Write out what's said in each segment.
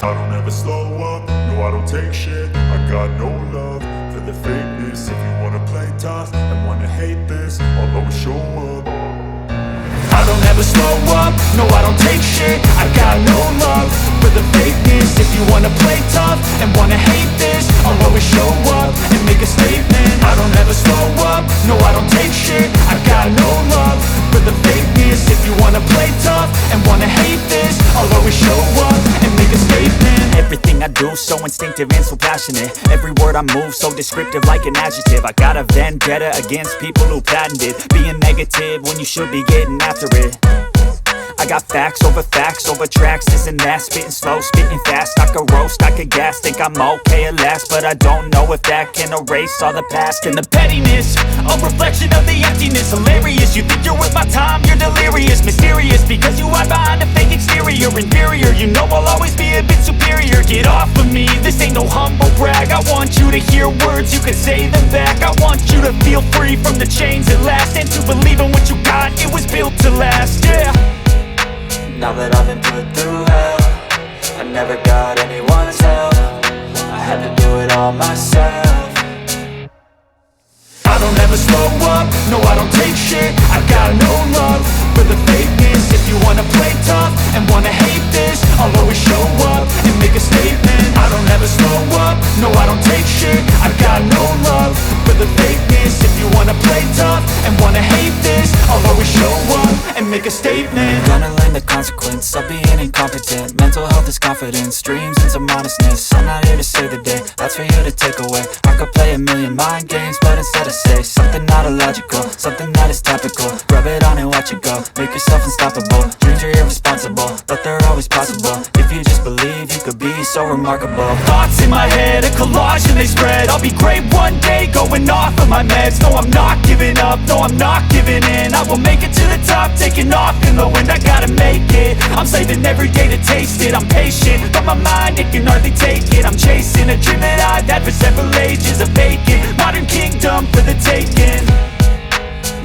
I don't ever slow up, no I don't take shit. I got no love for the fakeness. If you wanna play tough and wanna hate this, I'll always show up. I don't ever slow up, no I don't take shit. I got no love for the fakeness. If you wanna play tough and wanna hate this, I'll always show up and make a statement. I don't ever slow up, no I don't take shit. I got no love for the fakeness. If you wanna play tough and wanna hate this, I'll always show up and make a statement. Everything I do so instinctive and so passionate. Every word I move so descriptive like an adjective. I got a vendetta against people who patented being negative when you should be getting after it. I got facts over tracks, this and that. Spitting slow, spitting fast. I could roast, I could gas. Think I'm okay at last, but I don't know if that can erase all the past. And the pettiness, a reflection of the emptiness. Hilarious, you think you're worth my time, you're delirious. Mysterious, because you hide behind a fake exterior. Inferior, you know I'll always be a bit superior. Get off of me, this ain't no humble brag. I want you to hear words, you can say them back. I want you to feel free from the chains at last, and to believe in what you got, it was built to last, yeah. Now that I've been put through hell, I never got anyone's help. I had to do it all myself. I don't ever slow up, no I don't take shit. I got no love for the fakeness. If you wanna play tough and wanna hate this, I'll always show up and make a statement. I don't ever slow up, no I don't take shit. I got no love for the fakeness. If you wanna play tough and wanna hate this, I'll always show up and make a statement. Gonna learn the consequence of being incompetent. Mental health is confidence, dreams and some modestness. I'm not here to save the day, that's for you to take away. I could play a million mind games, but instead I say something not illogical, something that is topical. Rub it on and watch it go, make yourself unstoppable. Dreams are irresponsible, but they're always possible. If you just believe, you could be so remarkable. Thoughts in my head, a collage and they spread. I'll be great one day, going off of my meds. No I'm not giving up, no I'm not giving in. I will make it to the top, taking off in the wind. I gotta make it, I'm saving every day to taste it. I'm patient, but my mind, it can hardly take it. I'm chasing a dream that I've had for several ages. A vacant, modern kingdom for the taking.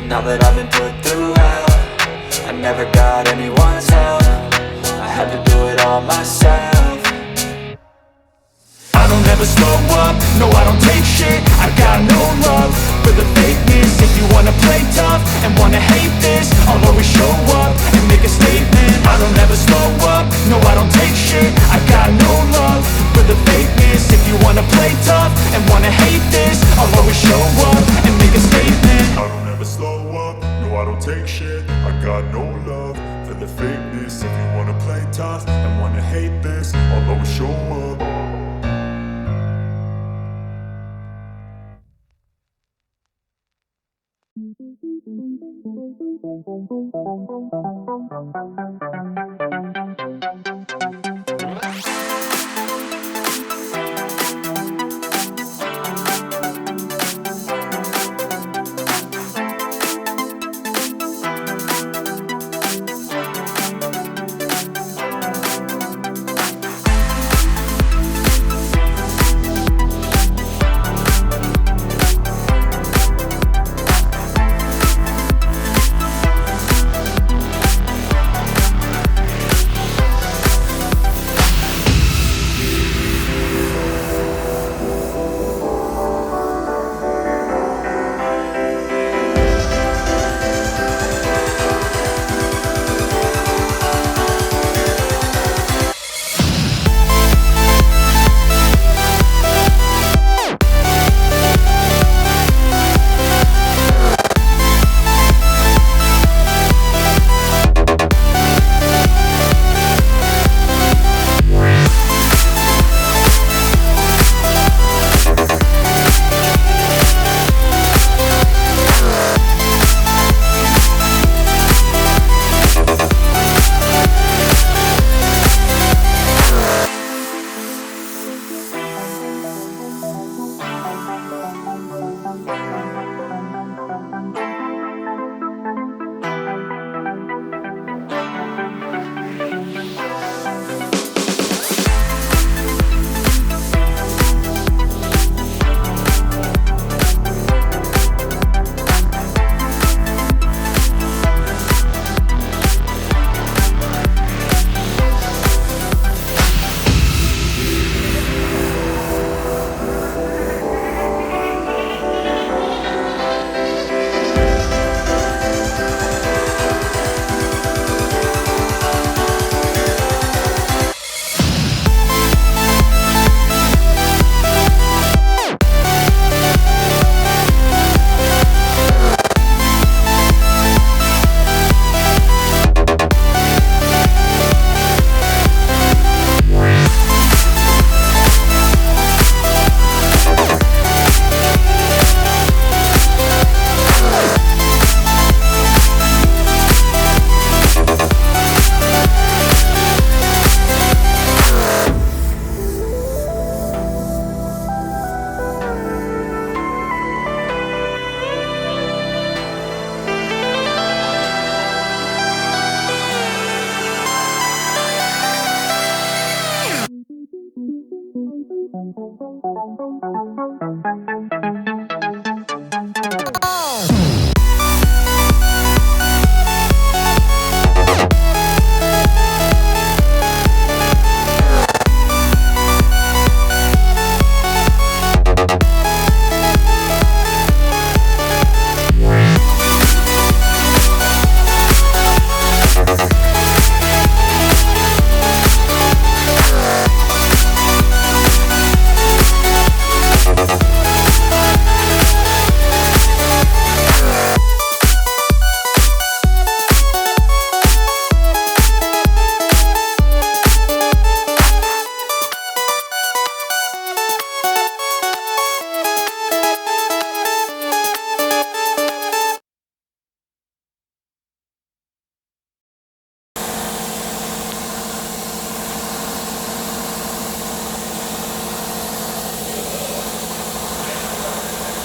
Now that I've been put through hell, I never got anyone's help. I had to do it all myself. I don't ever slow up, no I don't take shit. I got no love for the fakeness. If you wanna play tough and wanna hate this, I'll always show up and make a statement. I don't ever slow up, no I don't take shit. I got no love for the fakeness. If you wanna play tough and wanna hate this, I'll always show up and make a statement. I don't ever slow up, no I don't take shit. I got no love for the fakeness. If you wanna play tough and wanna hate this, I'll always show up.